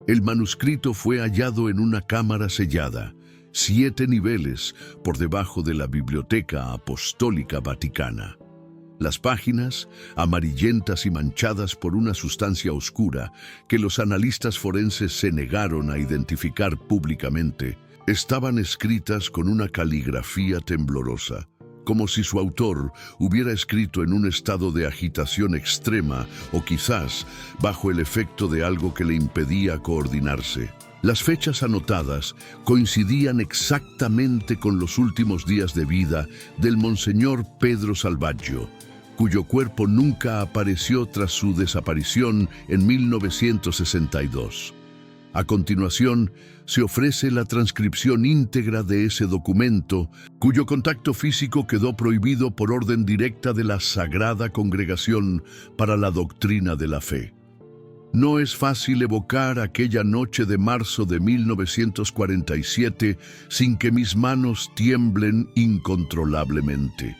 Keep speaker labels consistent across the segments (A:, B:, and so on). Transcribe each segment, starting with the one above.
A: El manuscrito fue hallado en una cámara sellada, 7 niveles por debajo de la Biblioteca Apostólica Vaticana. Las páginas, amarillentas y manchadas por una sustancia oscura que los analistas forenses se negaron a identificar públicamente, estaban escritas con una caligrafía temblorosa, como si su autor hubiera escrito en un estado de agitación extrema o quizás bajo el efecto de algo que le impedía coordinarse. Las fechas anotadas coincidían exactamente con los últimos días de vida del Monseñor Pedro Salvaggio, cuyo cuerpo nunca apareció tras su desaparición en 1962. A continuación, se ofrece la transcripción íntegra de ese documento, cuyo contacto físico quedó prohibido por orden directa de la Sagrada Congregación para la Doctrina de la Fe. No es fácil evocar aquella noche de marzo de 1947 sin que mis manos tiemblen incontrolablemente.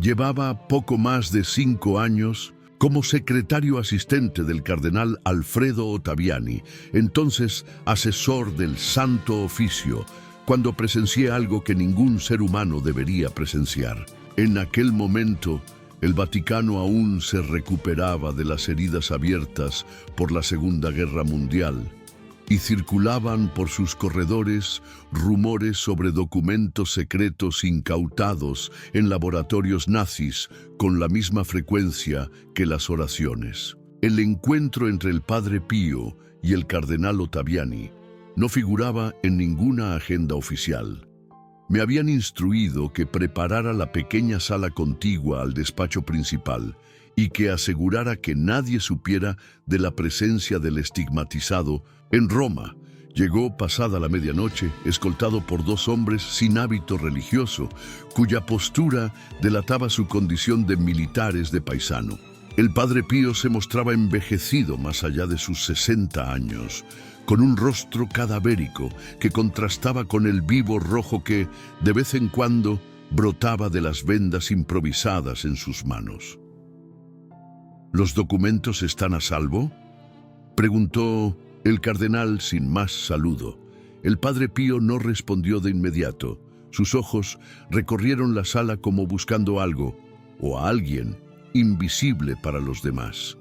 A: Llevaba poco más de 5 años como secretario asistente del cardenal Alfredo Ottaviani, entonces asesor del Santo Oficio, cuando presencié algo que ningún ser humano debería presenciar. En aquel momento, el Vaticano aún se recuperaba de las heridas abiertas por la Segunda Guerra Mundial, y circulaban por sus corredores rumores sobre documentos secretos incautados en laboratorios nazis con la misma frecuencia que las oraciones. El encuentro entre el Padre Pío y el cardenal Ottaviani no figuraba en ninguna agenda oficial. Me habían instruido que preparara la pequeña sala contigua al despacho principal y que asegurara que nadie supiera de la presencia del estigmatizado en Roma. Llegó pasada la medianoche, escoltado por 2 hombres sin hábito religioso, cuya postura delataba su condición de militares de paisano. El Padre Pío se mostraba envejecido más allá de sus 60 años, con un rostro cadavérico que contrastaba con el vivo rojo que, de vez en cuando, brotaba de las vendas improvisadas en sus manos. ¿Los documentos están a salvo?, preguntó el cardenal sin más saludo. El Padre Pío no respondió de inmediato. Sus ojos recorrieron la sala como buscando algo, o a alguien, invisible para los demás.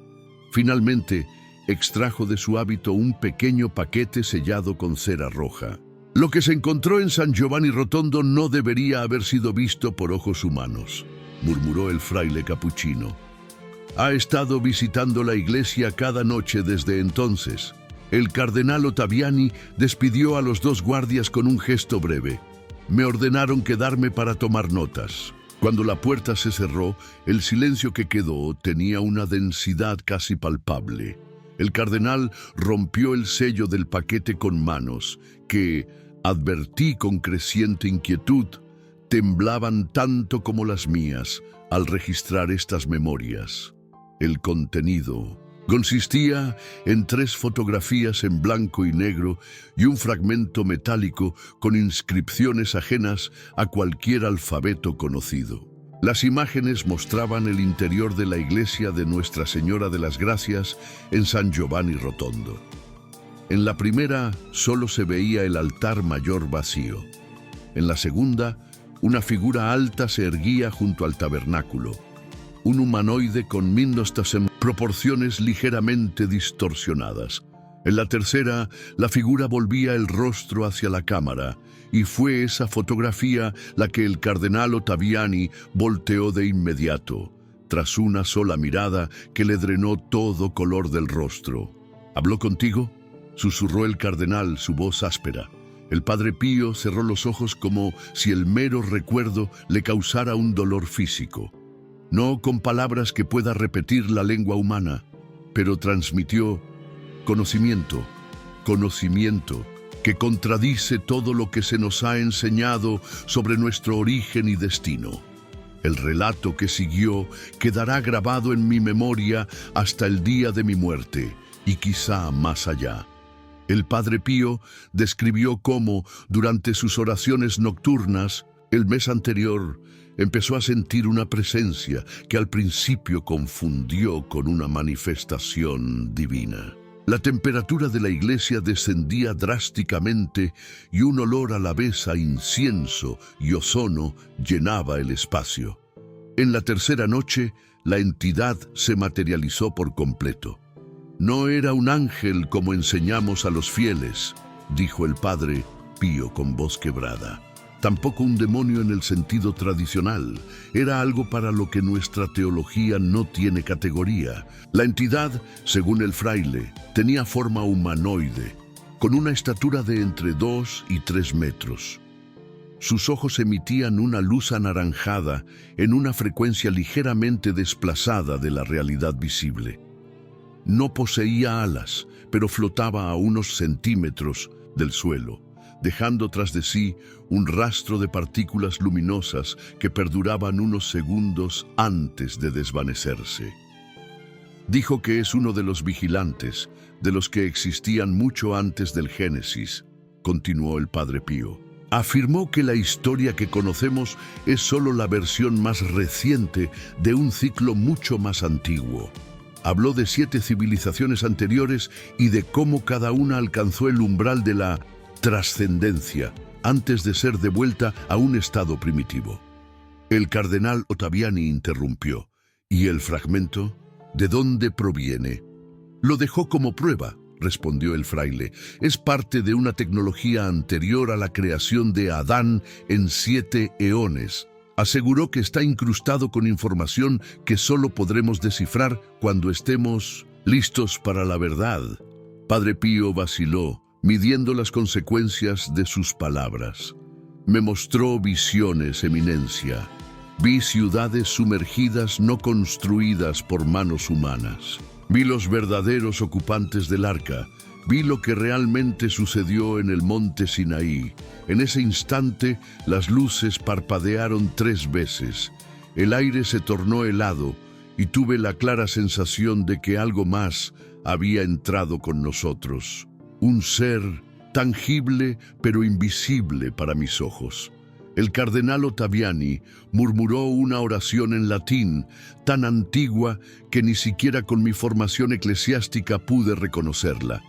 A: Finalmente, extrajo de su hábito un pequeño paquete sellado con cera roja. Lo que se encontró en San Giovanni Rotondo no debería haber sido visto por ojos humanos, murmuró el fraile capuchino. Ha estado visitando la iglesia cada noche desde entonces. El cardenal Ottaviani despidió a los 2 guardias con un gesto breve. Me ordenaron quedarme para tomar notas. Cuando la puerta se cerró, el silencio que quedó tenía una densidad casi palpable. El cardenal rompió el sello del paquete con manos que, advertí con creciente inquietud, temblaban tanto como las mías al registrar estas memorias. El contenido consistía en 3 fotografías en blanco y negro y un fragmento metálico con inscripciones ajenas a cualquier alfabeto conocido. Las imágenes mostraban el interior de la iglesia de Nuestra Señora de las Gracias en San Giovanni Rotondo. En la primera solo se veía el altar mayor vacío. En la segunda, una figura alta se erguía junto al tabernáculo. Un humanoide con minnostas en proporciones ligeramente distorsionadas. En la tercera, la figura volvía el rostro hacia la cámara, y fue esa fotografía la que el cardenal Ottaviani volteó de inmediato, tras una sola mirada que le drenó todo color del rostro. ¿Habló contigo?, susurró el cardenal, su voz áspera. El Padre Pío cerró los ojos como si el mero recuerdo le causara un dolor físico. No con palabras que pueda repetir la lengua humana, pero transmitió conocimiento que contradice todo lo que se nos ha enseñado sobre nuestro origen y destino. El relato que siguió quedará grabado en mi memoria hasta el día de mi muerte, y quizá más allá. El Padre Pío describió cómo, durante sus oraciones nocturnas, el mes anterior, empezó a sentir una presencia que al principio confundió con una manifestación divina. La temperatura de la iglesia descendía drásticamente y un olor a la vez a incienso y ozono llenaba el espacio. En la tercera noche, la entidad se materializó por completo. No era un ángel como enseñamos a los fieles, dijo el padre Pío con voz quebrada. Tampoco un demonio en el sentido tradicional. Era algo para lo que nuestra teología no tiene categoría. La entidad, según el fraile, tenía forma humanoide, con una estatura de entre 2 y 3 metros. Sus ojos emitían una luz anaranjada en una frecuencia ligeramente desplazada de la realidad visible. No poseía alas, pero flotaba a unos centímetros del suelo, dejando tras de sí un rastro de partículas luminosas que perduraban unos segundos antes de desvanecerse. Dijo que es uno de los vigilantes, de los que existían mucho antes del Génesis, continuó el padre Pío. Afirmó que la historia que conocemos es solo la versión más reciente de un ciclo mucho más antiguo. Habló de 7 civilizaciones anteriores y de cómo cada una alcanzó el umbral de la trascendencia antes de ser devuelta a un estado primitivo. El cardenal Ottaviani interrumpió. ¿Y el fragmento? ¿De dónde proviene? Lo dejó como prueba, respondió el fraile. Es parte de una tecnología anterior a la creación de Adán en 7 eones. Aseguró que está incrustado con información que solo podremos descifrar cuando estemos listos para la verdad. Padre Pío vaciló, midiendo las consecuencias de sus palabras. Me mostró visiones, eminencia. Vi ciudades sumergidas no construidas por manos humanas. Vi los verdaderos ocupantes del arca. Vi lo que realmente sucedió en el monte Sinaí. En ese instante, las luces parpadearon 3 veces. El aire se tornó helado y tuve la clara sensación de que algo más había entrado con nosotros. Un ser tangible pero invisible para mis ojos. El cardenal Ottaviani murmuró una oración en latín tan antigua que ni siquiera con mi formación eclesiástica pude reconocerla.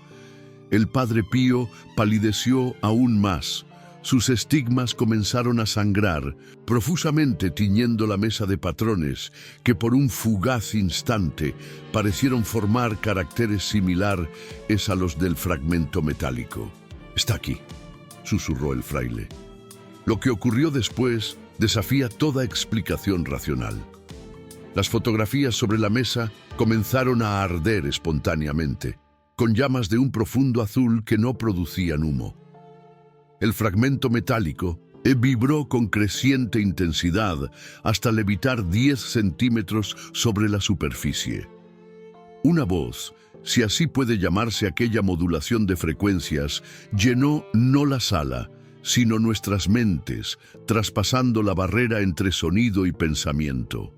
A: El padre Pío palideció aún más. Sus estigmas comenzaron a sangrar, profusamente tiñendo la mesa de patrones, que por un fugaz instante parecieron formar caracteres similares a los del fragmento metálico. «Está aquí», susurró el fraile. Lo que ocurrió después desafía toda explicación racional. Las fotografías sobre la mesa comenzaron a arder espontáneamente, con llamas de un profundo azul que no producían humo. El fragmento metálico vibró con creciente intensidad hasta levitar 10 centímetros sobre la superficie. Una voz, si así puede llamarse aquella modulación de frecuencias, llenó no la sala, sino nuestras mentes, traspasando la barrera entre sonido y pensamiento.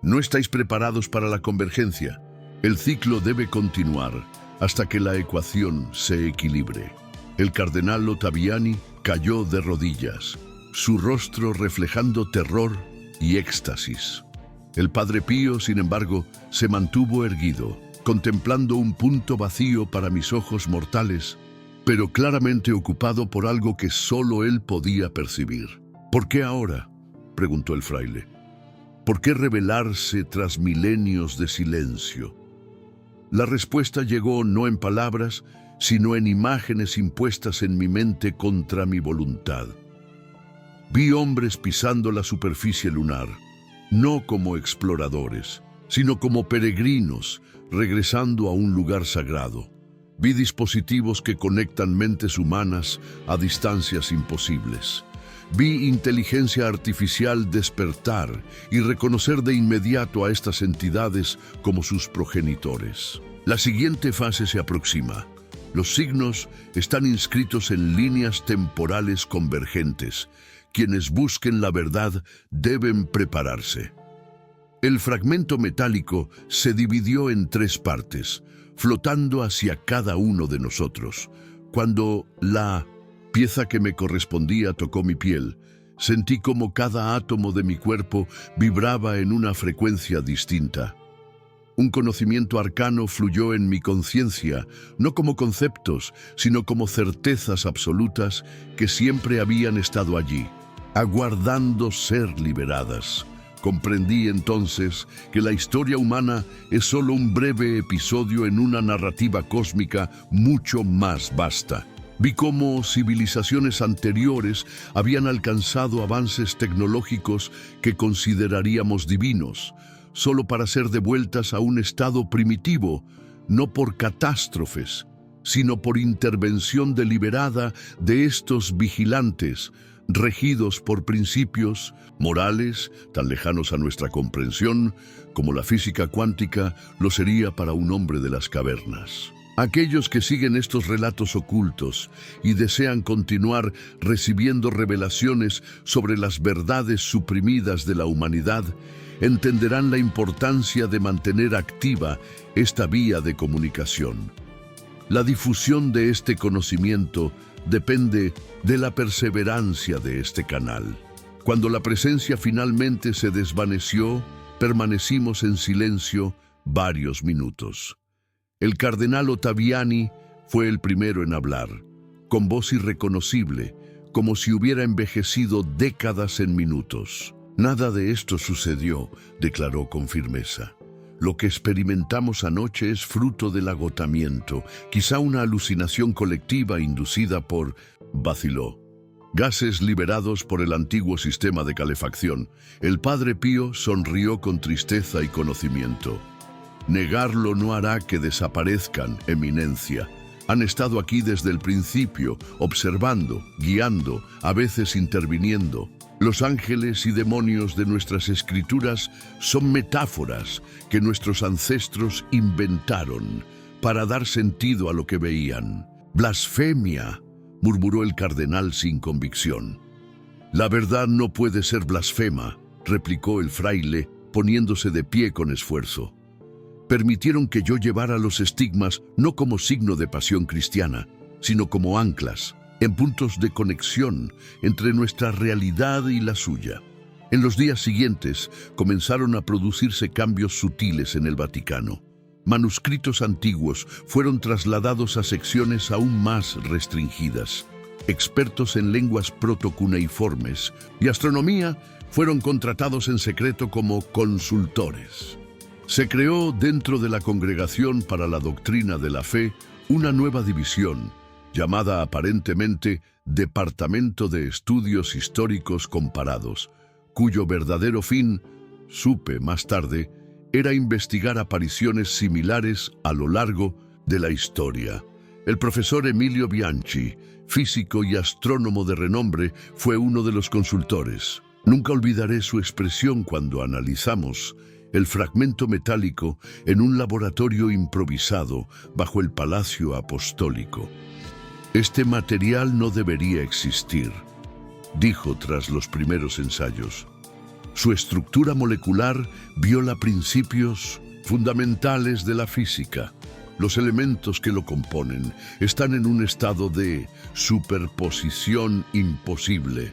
A: No estáis preparados para la convergencia. El ciclo debe continuar hasta que la ecuación se equilibre. El cardenal Ottaviani cayó de rodillas, su rostro reflejando terror y éxtasis. El padre Pío, sin embargo, se mantuvo erguido, contemplando un punto vacío para mis ojos mortales, pero claramente ocupado por algo que solo él podía percibir. ¿Por qué ahora?, preguntó el fraile. ¿Por qué revelarse tras milenios de silencio? La respuesta llegó no en palabras, sino en imágenes impuestas en mi mente contra mi voluntad. Vi hombres pisando la superficie lunar, no como exploradores, sino como peregrinos, regresando a un lugar sagrado. Vi dispositivos que conectan mentes humanas a distancias imposibles. Vi inteligencia artificial despertar y reconocer de inmediato a estas entidades como sus progenitores. La siguiente fase se aproxima. Los signos están inscritos en líneas temporales convergentes. Quienes busquen la verdad deben prepararse. El fragmento metálico se dividió en 3 partes, flotando hacia cada uno de nosotros. Cuando la pieza que me correspondía tocó mi piel, sentí como cada átomo de mi cuerpo vibraba en una frecuencia distinta. Un conocimiento arcano fluyó en mi conciencia, no como conceptos, sino como certezas absolutas que siempre habían estado allí, aguardando ser liberadas. Comprendí entonces que la historia humana es solo un breve episodio en una narrativa cósmica mucho más vasta. Vi cómo civilizaciones anteriores habían alcanzado avances tecnológicos que consideraríamos divinos, solo para ser devueltas a un estado primitivo, no por catástrofes, sino por intervención deliberada de estos vigilantes, regidos por principios morales tan lejanos a nuestra comprensión como la física cuántica lo sería para un hombre de las cavernas. Aquellos que siguen estos relatos ocultos y desean continuar recibiendo revelaciones sobre las verdades suprimidas de la humanidad, entenderán la importancia de mantener activa esta vía de comunicación. La difusión de este conocimiento depende de la perseverancia de este canal. Cuando la presencia finalmente se desvaneció, permanecimos en silencio varios minutos. El cardenal Ottaviani fue el primero en hablar, con voz irreconocible, como si hubiera envejecido décadas en minutos. «Nada de esto sucedió», declaró con firmeza. «Lo que experimentamos anoche es fruto del agotamiento, quizá una alucinación colectiva inducida por...» vaciló. «Gases liberados por el antiguo sistema de calefacción». El Padre Pío sonrió con tristeza y conocimiento. «Negarlo no hará que desaparezcan, Eminencia. Han estado aquí desde el principio, observando, guiando, a veces interviniendo. Los ángeles y demonios de nuestras escrituras son metáforas que nuestros ancestros inventaron para dar sentido a lo que veían». «Blasfemia», murmuró el cardenal sin convicción. «La verdad no puede ser blasfema», replicó el fraile, poniéndose de pie con esfuerzo. «Permitieron que yo llevara los estigmas no como signo de pasión cristiana, sino como anclas, en puntos de conexión entre nuestra realidad y la suya». En los días siguientes comenzaron a producirse cambios sutiles en el Vaticano. Manuscritos antiguos fueron trasladados a secciones aún más restringidas. Expertos en lenguas protocuneiformes y astronomía fueron contratados en secreto como consultores. Se creó dentro de la Congregación para la Doctrina de la Fe una nueva división, llamada aparentemente Departamento de Estudios Históricos Comparados, cuyo verdadero fin, supe más tarde, era investigar apariciones similares a lo largo de la historia. El profesor Emilio Bianchi, físico y astrónomo de renombre, fue uno de los consultores. Nunca olvidaré su expresión cuando analizamos el fragmento metálico en un laboratorio improvisado bajo el Palacio Apostólico. «Este material no debería existir», dijo tras los primeros ensayos. «Su estructura molecular viola principios fundamentales de la física. Los elementos que lo componen están en un estado de superposición imposible».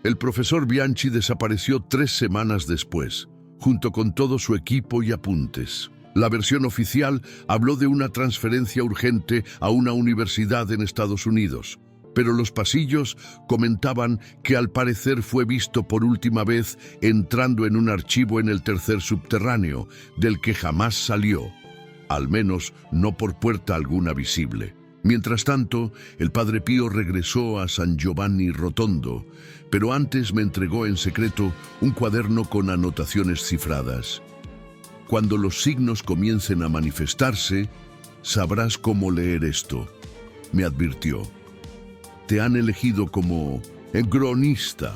A: El profesor Bianchi desapareció 3 semanas después, junto con todo su equipo y apuntes. La versión oficial habló de una transferencia urgente a una universidad en Estados Unidos, pero los pasillos comentaban que al parecer fue visto por última vez entrando en un archivo en el tercer subterráneo, del que jamás salió, al menos no por puerta alguna visible. Mientras tanto, el Padre Pío regresó a San Giovanni Rotondo, pero antes me entregó en secreto un cuaderno con anotaciones cifradas. «Cuando los signos comiencen a manifestarse, sabrás cómo leer esto», me advirtió. «Te han elegido como cronista.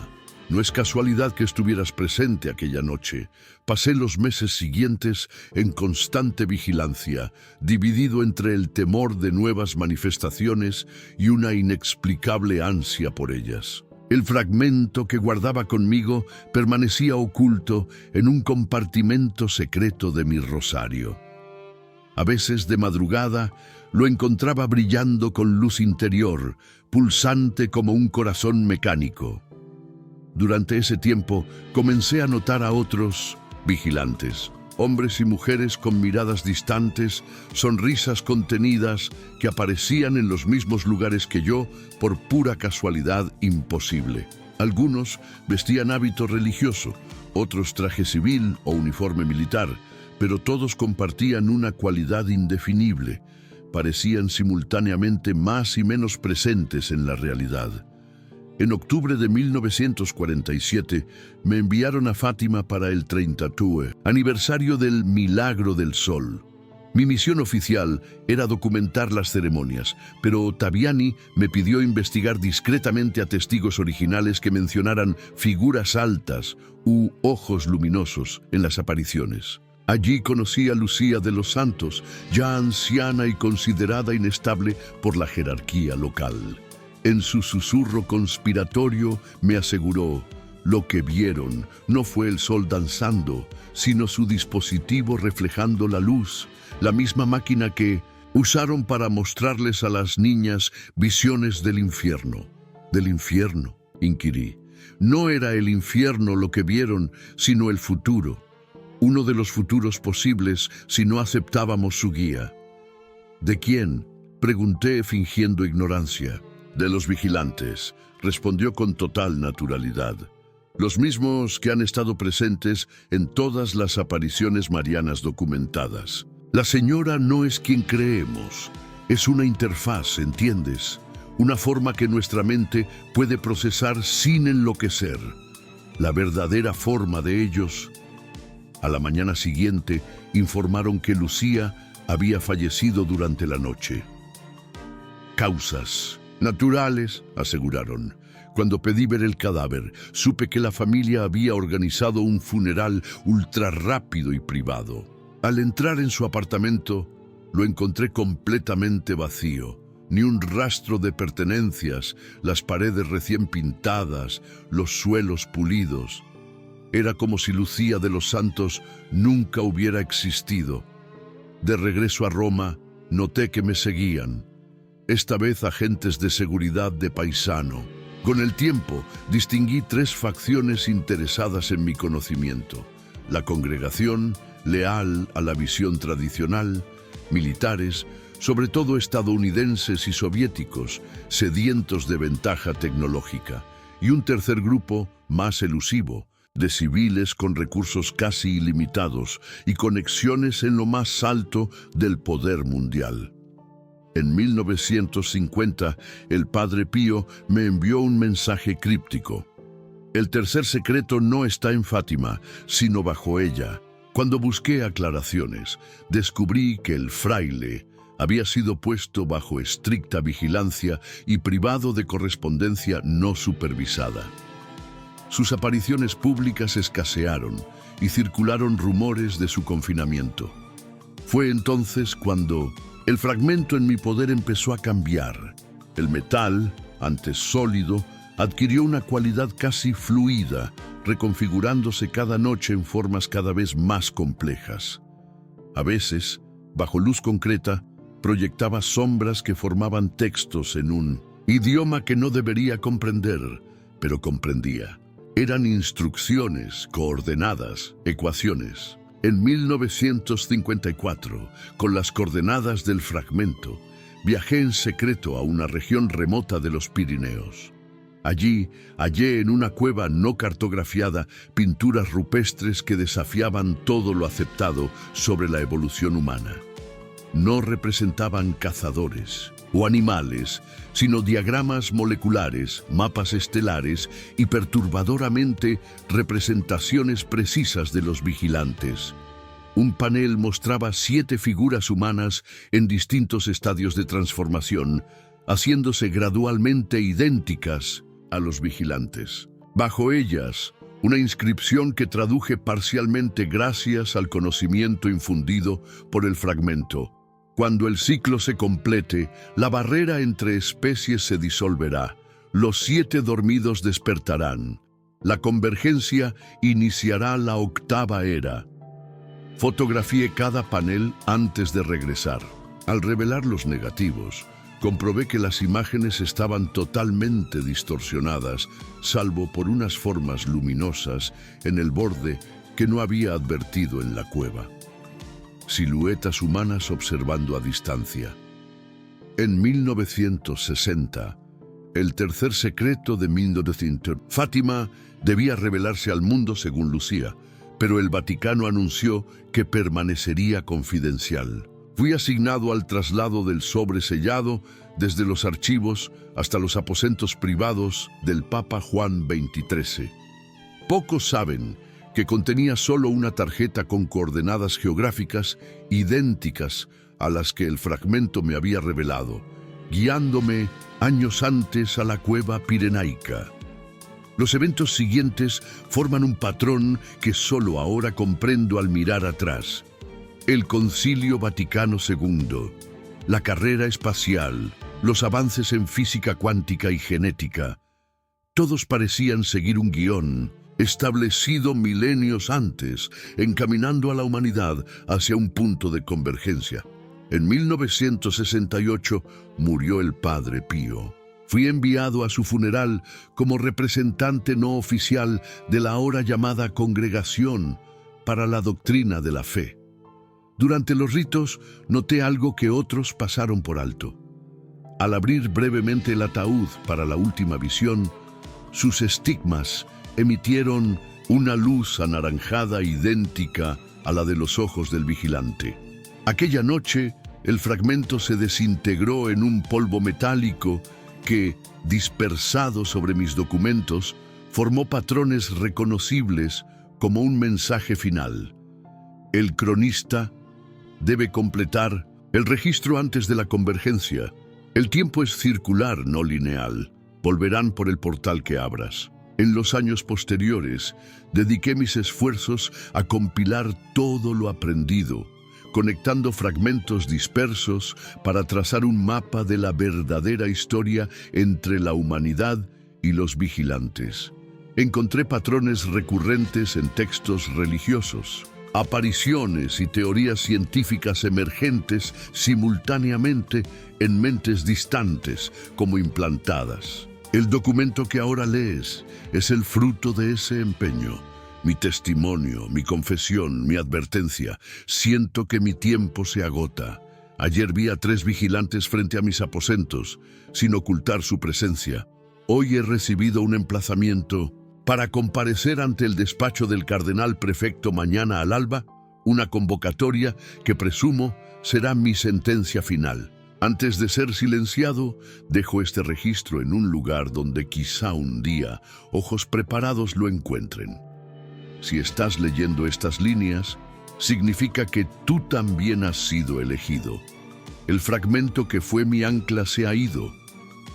A: No es casualidad que estuvieras presente aquella noche. Pasé los meses siguientes en constante vigilancia, dividido entre el temor de nuevas manifestaciones y una inexplicable ansia por ellas. El fragmento que guardaba conmigo permanecía oculto en un compartimento secreto de mi rosario. A veces de madrugada lo encontraba brillando con luz interior, pulsante como un corazón mecánico. Durante ese tiempo comencé a notar a otros vigilantes, hombres y mujeres con miradas distantes, sonrisas contenidas que aparecían en los mismos lugares que yo por pura casualidad imposible. Algunos vestían hábito religioso, otros traje civil o uniforme militar, pero todos compartían una cualidad indefinible. Parecían simultáneamente más y menos presentes en la realidad. En octubre de 1947 me enviaron a Fátima para el 32 aniversario del Milagro del Sol. Mi misión oficial era documentar las ceremonias, pero Ottaviani me pidió investigar discretamente a testigos originales que mencionaran figuras altas u ojos luminosos en las apariciones. Allí conocí a Lucía de los Santos, ya anciana y considerada inestable por la jerarquía local. En su susurro conspiratorio me aseguró: lo que vieron no fue el sol danzando, sino su dispositivo reflejando la luz, la misma máquina que usaron para mostrarles a las niñas visiones del infierno. ¿Del infierno?, inquirí. No era el infierno lo que vieron, sino el futuro. Uno de los futuros posibles si no aceptábamos su guía. ¿De quién?, pregunté fingiendo ignorancia. De los vigilantes, respondió con total naturalidad. Los mismos que han estado presentes en todas las apariciones marianas documentadas. La señora no es quien creemos. Es una interfaz, ¿entiendes? Una forma que nuestra mente puede procesar sin enloquecer. La verdadera forma de ellos. A la mañana siguiente informaron que Lucía había fallecido durante la noche. Causas naturales, aseguraron. Cuando pedí ver el cadáver, supe que la familia había organizado un funeral ultra rápido y privado. Al entrar en su apartamento, lo encontré completamente vacío. Ni un rastro de pertenencias, las paredes recién pintadas, los suelos pulidos. Era como si Lucía de los Santos nunca hubiera existido. De regreso a Roma, noté que me seguían. Esta vez agentes de seguridad de paisano. Con el tiempo, distinguí 3 facciones interesadas en mi conocimiento. La congregación, leal a la visión tradicional, militares, sobre todo estadounidenses y soviéticos, sedientos de ventaja tecnológica, y un tercer grupo, más elusivo, de civiles con recursos casi ilimitados y conexiones en lo más alto del poder mundial. En 1950, el Padre Pío me envió un mensaje críptico. El tercer secreto no está en Fátima, sino bajo ella. Cuando busqué aclaraciones, descubrí que el fraile había sido puesto bajo estricta vigilancia y privado de correspondencia no supervisada. Sus apariciones públicas escasearon y circularon rumores de su confinamiento. Fue entonces cuando el fragmento en mi poder empezó a cambiar. El metal, antes sólido, adquirió una cualidad casi fluida, reconfigurándose cada noche en formas cada vez más complejas. A veces, bajo luz concreta, proyectaba sombras que formaban textos en un idioma que no debería comprender, pero comprendía. Eran instrucciones, coordenadas, ecuaciones. En 1954, con las coordenadas del fragmento, viajé en secreto a una región remota de los Pirineos. Allí hallé en una cueva no cartografiada pinturas rupestres que desafiaban todo lo aceptado sobre la evolución humana. No representaban cazadores o animales, sino diagramas moleculares, mapas estelares y perturbadoramente representaciones precisas de los vigilantes. Un panel mostraba 7 figuras humanas en distintos estadios de transformación, haciéndose gradualmente idénticas a los vigilantes. Bajo ellas, una inscripción que traduje parcialmente gracias al conocimiento infundido por el fragmento. Cuando el ciclo se complete, la barrera entre especies se disolverá. Los 7 dormidos despertarán. La convergencia iniciará la 8ª era. Fotografié cada panel antes de regresar. Al revelar los negativos, comprobé que las imágenes estaban totalmente distorsionadas, salvo por unas formas luminosas en el borde que no había advertido en la cueva. siluetas humanas observando a distancia. En 1960, el tercer secreto de 1900, Fátima debía revelarse al mundo según Lucía, pero el Vaticano anunció que permanecería confidencial. Fui asignado al traslado del sobre sellado desde los archivos hasta los aposentos privados del Papa Juan XXIII. Pocos saben que contenía solo una tarjeta con coordenadas geográficas idénticas a las que el fragmento me había revelado, guiándome años antes a la cueva pirenaica. Los eventos siguientes forman un patrón que solo ahora comprendo al mirar atrás. El Concilio Vaticano II, la carrera espacial, los avances en física cuántica y genética, todos parecían seguir un guión establecido milenios antes, encaminando a la humanidad hacia un punto de convergencia. En 1968 murió el Padre Pío. Fui enviado a su funeral como representante no oficial de la ahora llamada Congregación para la Doctrina de la Fe. Durante los ritos noté algo que otros pasaron por alto. Al abrir brevemente el ataúd para la última visión, sus estigmas emitieron una luz anaranjada idéntica a la de los ojos del vigilante. Aquella noche, el fragmento se desintegró en un polvo metálico que, dispersado sobre mis documentos, formó patrones reconocibles como un mensaje final. El cronista debe completar el registro antes de la convergencia. El tiempo es circular, no lineal. Volverán por el portal que abras. En los años posteriores, dediqué mis esfuerzos a compilar todo lo aprendido, conectando fragmentos dispersos para trazar un mapa de la verdadera historia entre la humanidad y los vigilantes. Encontré patrones recurrentes en textos religiosos, apariciones y teorías científicas emergentes simultáneamente en mentes distantes, como implantadas. El documento que ahora lees es el fruto de ese empeño. Mi testimonio, mi confesión, mi advertencia. Siento que mi tiempo se agota. Ayer vi a 3 vigilantes frente a mis aposentos, sin ocultar su presencia. Hoy he recibido un emplazamiento para comparecer ante el despacho del cardenal prefecto mañana al alba, una convocatoria que presumo será mi sentencia final. Antes de ser silenciado, dejo este registro en un lugar donde quizá un día ojos preparados lo encuentren. Si estás leyendo estas líneas, significa que tú también has sido elegido. El fragmento que fue mi ancla se ha ido,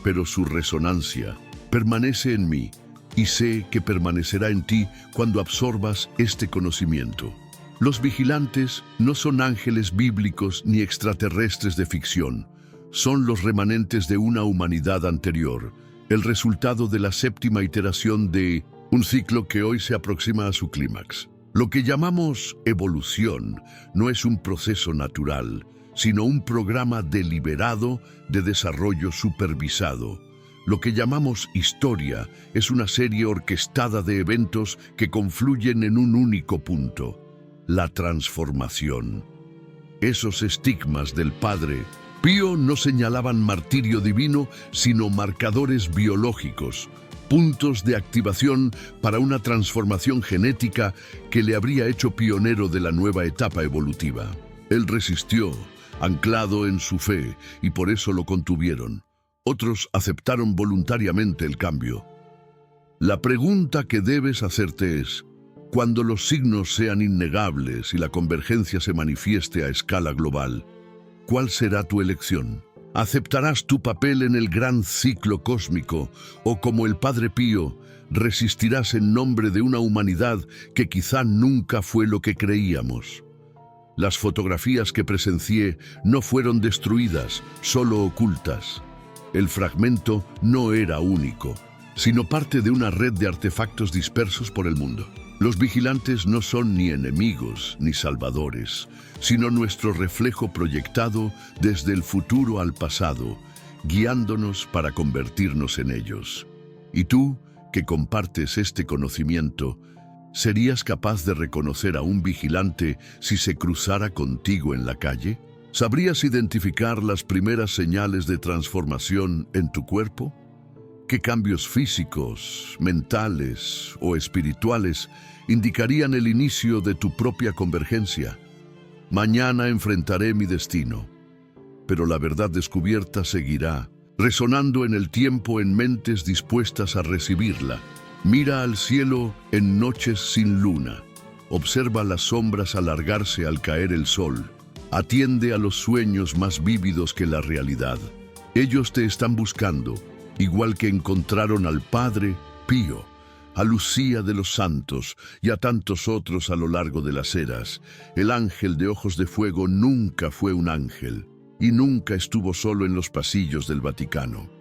A: pero su resonancia permanece en mí y sé que permanecerá en ti cuando absorbas este conocimiento. Los vigilantes no son ángeles bíblicos ni extraterrestres de ficción. Son los remanentes de una humanidad anterior, el resultado de la 7ª iteración de un ciclo que hoy se aproxima a su clímax. Lo que llamamos evolución no es un proceso natural, sino un programa deliberado de desarrollo supervisado. Lo que llamamos historia es una serie orquestada de eventos que confluyen en un único punto: la transformación. Esos estigmas del Padre Pío no señalaban martirio divino, sino marcadores biológicos, puntos de activación para una transformación genética que le habría hecho pionero de la nueva etapa evolutiva. Él resistió, anclado en su fe, y por eso lo contuvieron. Otros aceptaron voluntariamente el cambio. La pregunta que debes hacerte es: cuando los signos sean innegables y la convergencia se manifieste a escala global, ¿cuál será tu elección? ¿Aceptarás tu papel en el gran ciclo cósmico o, como el Padre Pío, resistirás en nombre de una humanidad que quizá nunca fue lo que creíamos? Las fotografías que presencié no fueron destruidas, solo ocultas. El fragmento no era único, sino parte de una red de artefactos dispersos por el mundo. Los vigilantes no son ni enemigos ni salvadores, sino nuestro reflejo proyectado desde el futuro al pasado, guiándonos para convertirnos en ellos. Y tú, que compartes este conocimiento, ¿Serías capaz de reconocer a un vigilante si se cruzara contigo en la calle? ¿Sabrías identificar las primeras señales de transformación en tu cuerpo? ¿Qué cambios físicos, mentales o espirituales indicarían el inicio de tu propia convergencia? Mañana enfrentaré mi destino, pero la verdad descubierta seguirá, resonando en el tiempo en mentes dispuestas a recibirla. Mira al cielo en noches sin luna. Observa las sombras alargarse al caer el sol. Atiende a los sueños más vívidos que la realidad. Ellos te están buscando, igual que encontraron al Padre Pío, a Lucía de los Santos y a tantos otros a lo largo de las eras. El ángel de ojos de fuego nunca fue un ángel y nunca estuvo solo en los pasillos del Vaticano.